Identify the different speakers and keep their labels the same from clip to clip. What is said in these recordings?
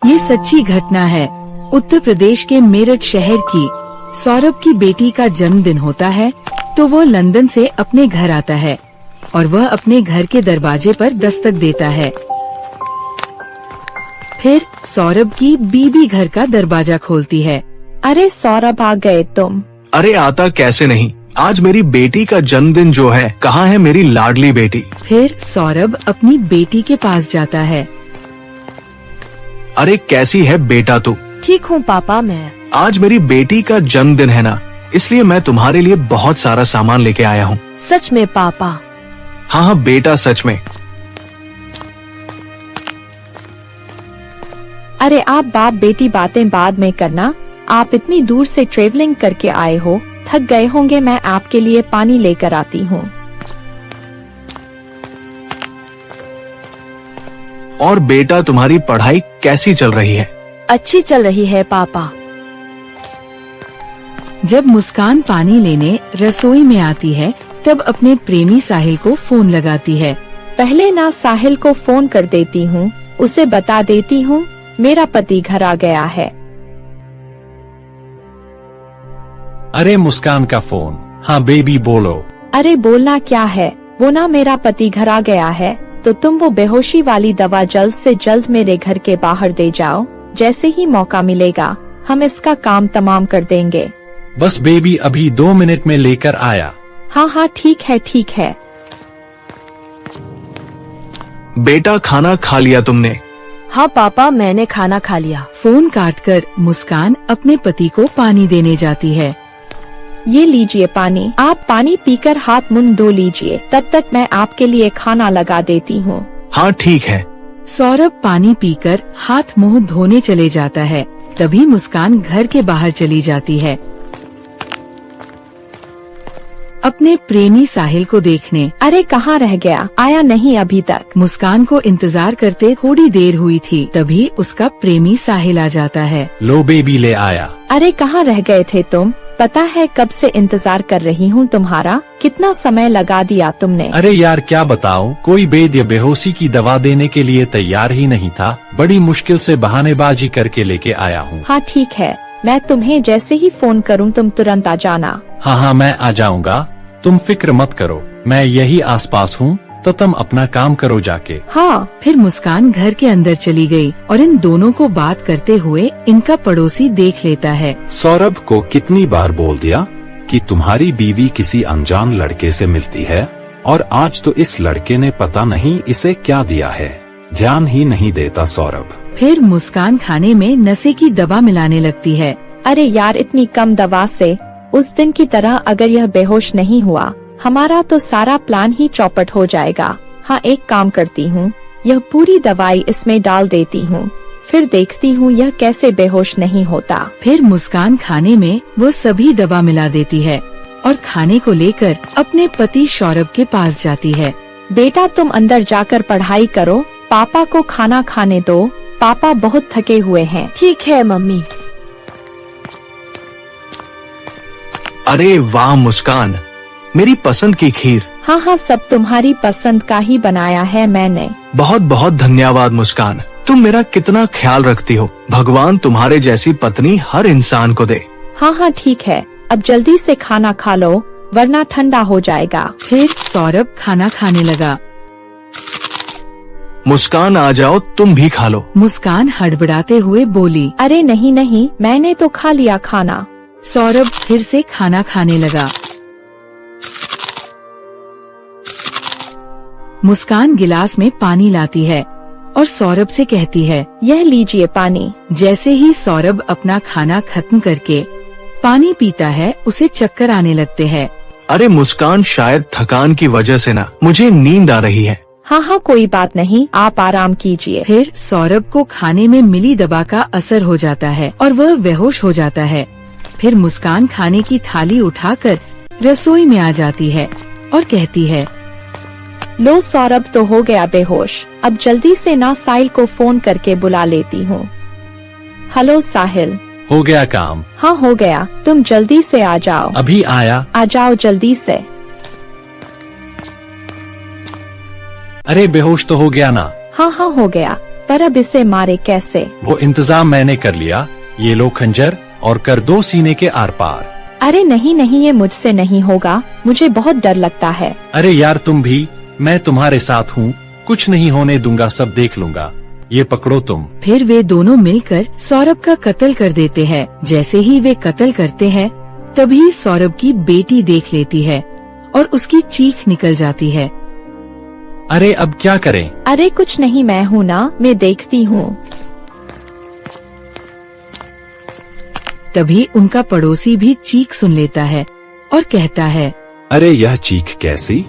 Speaker 1: ये सच्ची घटना है। उत्तर प्रदेश के मेरठ शहर की सौरभ की बेटी का जन्मदिन होता है तो वो लंदन से अपने घर आता है और वह अपने घर के दरवाजे पर दस्तक देता है। फिर सौरभ की बीबी घर का दरवाजा खोलती है।
Speaker 2: अरे सौरभ, आ गए तुम?
Speaker 3: अरे आता कैसे नहीं, आज मेरी बेटी का जन्मदिन जो है, कहाँ है मेरी लाडली बेटी।
Speaker 1: फिर सौरभ अपनी बेटी के पास जाता है।
Speaker 3: अरे कैसी है बेटा तू?
Speaker 2: ठीक हूँ पापा मैं।
Speaker 3: आज मेरी बेटी का जन्मदिन है ना, इसलिए मैं तुम्हारे लिए बहुत सारा सामान लेके आया हूँ।
Speaker 2: सच में पापा?
Speaker 3: हाँ हाँ बेटा, सच में।
Speaker 2: अरे आप बाप बेटी बातें बाद में करना, आप इतनी दूर से ट्रेवलिंग करके आए हो, थक गए होंगे। मैं आपके लिए पानी लेकर आती हूँ।
Speaker 3: और बेटा तुम्हारी पढ़ाई कैसी चल रही है?
Speaker 2: अच्छी चल रही है पापा।
Speaker 1: जब मुस्कान पानी लेने रसोई में आती है तब अपने प्रेमी साहिल को फोन लगाती है।
Speaker 2: पहले ना साहिल को फोन कर देती हूँ, उसे बता देती हूँ मेरा पति घर आ गया है।
Speaker 4: अरे मुस्कान का फोन। हाँ बेबी बोलो।
Speaker 2: अरे बोलना क्या है, वो ना मेरा पति घर आ गया है, तो तुम वो बेहोशी वाली दवा जल्द से जल्द मेरे घर के बाहर दे जाओ। जैसे ही मौका मिलेगा हम इसका काम तमाम कर देंगे।
Speaker 4: बस बेबी अभी 2 मिनट में लेकर आया।
Speaker 2: हाँ हाँ ठीक है ठीक है।
Speaker 3: बेटा खाना खा लिया तुमने?
Speaker 2: हाँ पापा मैंने खाना खा लिया।
Speaker 1: फोन काटकर मुस्कान अपने पति को पानी देने जाती है।
Speaker 2: ये लीजिए पानी, आप पानी पीकर हाथ मुंह धो लीजिए, तब तक मैं आपके लिए खाना लगा देती हूँ।
Speaker 3: हाँ ठीक है।
Speaker 1: सौरभ पानी पीकर हाथ मुंह धोने चले जाता है, तभी मुस्कान घर के बाहर चली जाती है अपने प्रेमी साहिल को देखने।
Speaker 2: अरे कहाँ रह गया, आया नहीं अभी तक?
Speaker 1: मुस्कान को इंतजार करते थोड़ी देर हुई थी, तभी उसका प्रेमी साहिल आ जाता है।
Speaker 4: लो बेबी ले आया।
Speaker 2: अरे कहाँ रह गए थे तुम? पता है कब से इंतजार कर रही हूँ तुम्हारा, कितना समय लगा दिया तुमने।
Speaker 4: अरे यार क्या बताऊँ, कोई वैद्य बेहोशी की दवा देने के लिए तैयार ही नहीं था। बड़ी मुश्किल से बहानेबाजी करके लेके आया हूँ।
Speaker 2: हाँ ठीक है, मैं तुम्हें जैसे ही फोन करूँ तुम तुरंत आ जाना।
Speaker 4: हाँ हाँ मैं आ जाऊँगा, तुम फिक्र मत करो, मैं यही आसपास हूँ, तो तुम अपना काम करो जाके।
Speaker 2: हाँ।
Speaker 1: फिर मुस्कान घर के अंदर चली गई और इन दोनों को बात करते हुए इनका पड़ोसी देख लेता है।
Speaker 5: सौरभ को कितनी बार बोल दिया कि तुम्हारी बीवी किसी अनजान लड़के से मिलती है, और आज तो इस लड़के ने पता नहीं इसे क्या दिया है, ध्यान ही नहीं देता सौरभ।
Speaker 1: फिर मुस्कान खाने में नशे की दवा मिलाने लगती है।
Speaker 2: अरे यार इतनी कम दवा से उस दिन की तरह अगर यह बेहोश नहीं हुआ, हमारा तो सारा प्लान ही चौपट हो जाएगा। हाँ एक काम करती हूँ, यह पूरी दवाई इसमें डाल देती हूँ, फिर देखती हूँ यह कैसे बेहोश नहीं होता।
Speaker 1: फिर मुस्कान खाने में वो सभी दवा मिला देती है और खाने को लेकर अपने पति सौरभ के पास जाती है।
Speaker 2: बेटा तुम अंदर जाकर पढ़ाई करो, पापा को खाना खाने दो, पापा बहुत थके हुए हैं। ठीक है मम्मी।
Speaker 3: अरे वाह मुस्कान, मेरी पसंद की खीर।
Speaker 2: हाँ हाँ सब तुम्हारी पसंद का ही बनाया है मैंने।
Speaker 3: बहुत बहुत धन्यवाद मुस्कान, तुम मेरा कितना ख्याल रखती हो। भगवान तुम्हारे जैसी पत्नी हर इंसान को दे।
Speaker 2: हाँ हाँ ठीक है, अब जल्दी से खाना खा लो वरना ठंडा हो जाएगा।
Speaker 1: फिर सौरभ खाना खाने लगा।
Speaker 3: मुस्कान आ जाओ, तुम भी खा लो।
Speaker 1: मुस्कान हड़बड़ाते हुए बोली।
Speaker 2: अरे नहीं नहीं, मैंने तो खा लिया खाना।
Speaker 1: सौरभ फिर से खाना खाने लगा। मुस्कान गिलास में पानी लाती है और सौरभ से कहती है,
Speaker 2: यह लीजिए पानी।
Speaker 1: जैसे ही सौरभ अपना खाना खत्म करके पानी पीता है, उसे चक्कर आने लगते हैं।
Speaker 3: अरे मुस्कान, शायद थकान की वजह से ना मुझे नींद आ रही है।
Speaker 2: हाँ हाँ कोई बात नहीं, आप आराम कीजिए।
Speaker 1: फिर सौरभ को खाने में मिली दवा का असर हो जाता है और वह बेहोश हो जाता है। फिर मुस्कान खाने की थाली उठाकर रसोई में आ जाती है और कहती है,
Speaker 2: लो सौरभ तो हो गया बेहोश, अब जल्दी से ना साहिल को फोन करके बुला लेती हूँ। हेलो साहिल।
Speaker 4: हो गया काम?
Speaker 2: हाँ हो गया, तुम जल्दी से आ जाओ।
Speaker 4: अभी आया।
Speaker 2: आ जाओ जल्दी से।
Speaker 4: अरे बेहोश तो हो गया ना?
Speaker 2: हाँ हाँ हो गया, पर अब इसे मारे कैसे?
Speaker 4: वो इंतजाम मैंने कर लिया। ये लो खंजर और कर दो सीने के आर पार।
Speaker 2: अरे नहीं नहीं, ये मुझसे नहीं होगा, मुझे बहुत डर लगता है।
Speaker 4: अरे यार तुम भी, मैं तुम्हारे साथ हूँ, कुछ नहीं होने दूंगा, सब देख लूंगा। ये पकड़ो तुम।
Speaker 1: फिर वे दोनों मिलकर सौरभ का कत्ल कर देते हैं। जैसे ही वे कत्ल करते हैं तभी सौरभ की बेटी देख लेती है और उसकी चीख निकल जाती है।
Speaker 4: अरे अब क्या करें?
Speaker 2: अरे कुछ नहीं, मैं हूँ ना, मैं देखती हूँ।
Speaker 1: तभी उनका पड़ोसी भी चीख सुन लेता है और कहता है,
Speaker 5: अरे यह चीख कैसी?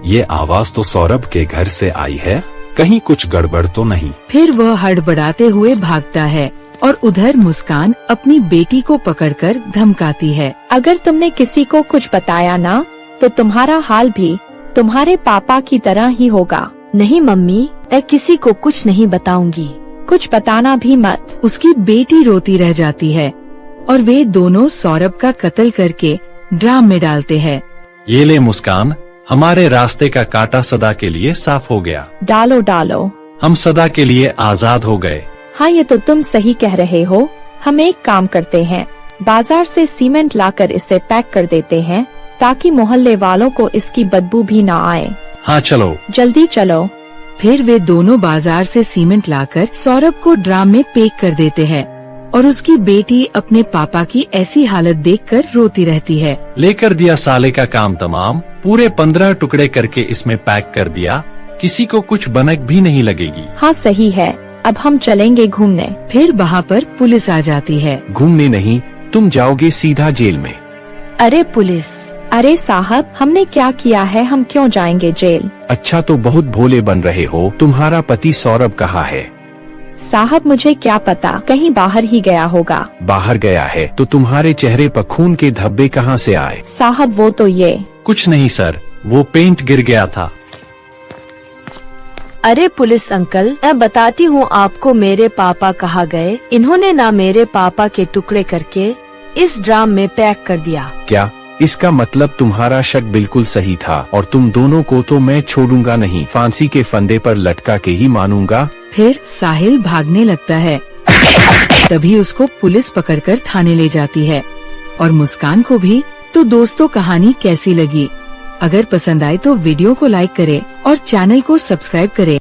Speaker 5: ये आवाज तो सौरभ के घर से आई है, कहीं कुछ गड़बड़ तो नहीं?
Speaker 1: फिर वह हड़बड़ाते हुए भागता है और उधर मुस्कान अपनी बेटी को पकड़कर धमकाती है।
Speaker 2: अगर तुमने किसी को कुछ बताया ना तो तुम्हारा हाल भी तुम्हारे पापा की तरह ही होगा।
Speaker 6: नहीं मम्मी, मैं किसी को कुछ नहीं बताऊंगी।
Speaker 2: कुछ बताना भी मत।
Speaker 1: उसकी बेटी रोती रह जाती है और वे दोनों सौरभ का कत्ल करके ड्राम में डालते हैं।
Speaker 4: ये ले मुस्कान, हमारे रास्ते का कांटा सदा के लिए साफ हो गया।
Speaker 2: डालो डालो।
Speaker 4: हम सदा के लिए आजाद हो गए।
Speaker 2: हाँ ये तो तुम सही कह रहे हो। हम एक काम करते हैं, बाजार से सीमेंट लाकर इसे पैक कर देते हैं ताकि मोहल्ले वालों को इसकी बदबू भी ना आए।
Speaker 4: हाँ चलो।
Speaker 2: जल्दी चलो।
Speaker 1: फिर वे दोनों बाजार से सीमेंट लाकर सौरभ को ड्राम में पैक कर देते हैं और उसकी बेटी अपने पापा की ऐसी हालत देखकर रोती रहती है।
Speaker 4: लेकर दिया साले का काम तमाम, पूरे 15 टुकड़े करके इसमें पैक कर दिया, किसी को कुछ बनक भी नहीं लगेगी।
Speaker 2: हाँ सही है, अब हम चलेंगे घूमने।
Speaker 1: फिर वहाँ पर पुलिस आ जाती है।
Speaker 7: घूमने नहीं, तुम जाओगे सीधा जेल में।
Speaker 6: अरे पुलिस!
Speaker 2: अरे साहब, हमने क्या किया है, हम क्यों जाएंगे जेल?
Speaker 7: अच्छा तो बहुत भोले बन रहे हो। तुम्हारा पति सौरभ कहाँ है?
Speaker 2: साहब मुझे क्या पता, कहीं बाहर ही गया होगा।
Speaker 7: बाहर गया है तो तुम्हारे चेहरे पर खून के धब्बे कहाँ से आए?
Speaker 2: साहब वो तो ये।
Speaker 4: कुछ नहीं सर, वो पेंट गिर गया था।
Speaker 6: अरे पुलिस अंकल, मैं बताती हूँ आपको मेरे पापा कहाँ गए। इन्होंने ना मेरे पापा के टुकड़े करके इस ड्राम में पैक कर दिया।
Speaker 7: क्या? इसका मतलब तुम्हारा शक बिल्कुल सही था और तुम दोनों को तो मैं छोड़ूंगा नहीं, फांसी के फंदे पर लटका के ही मानूंगा।
Speaker 1: फिर साहिल भागने लगता है। तभी उसको पुलिस पकड़कर थाने ले जाती है और मुस्कान को भी। तो दोस्तों कहानी कैसी लगी? अगर पसंद आए तो वीडियो को लाइक करें और चैनल को सब्सक्राइब करें।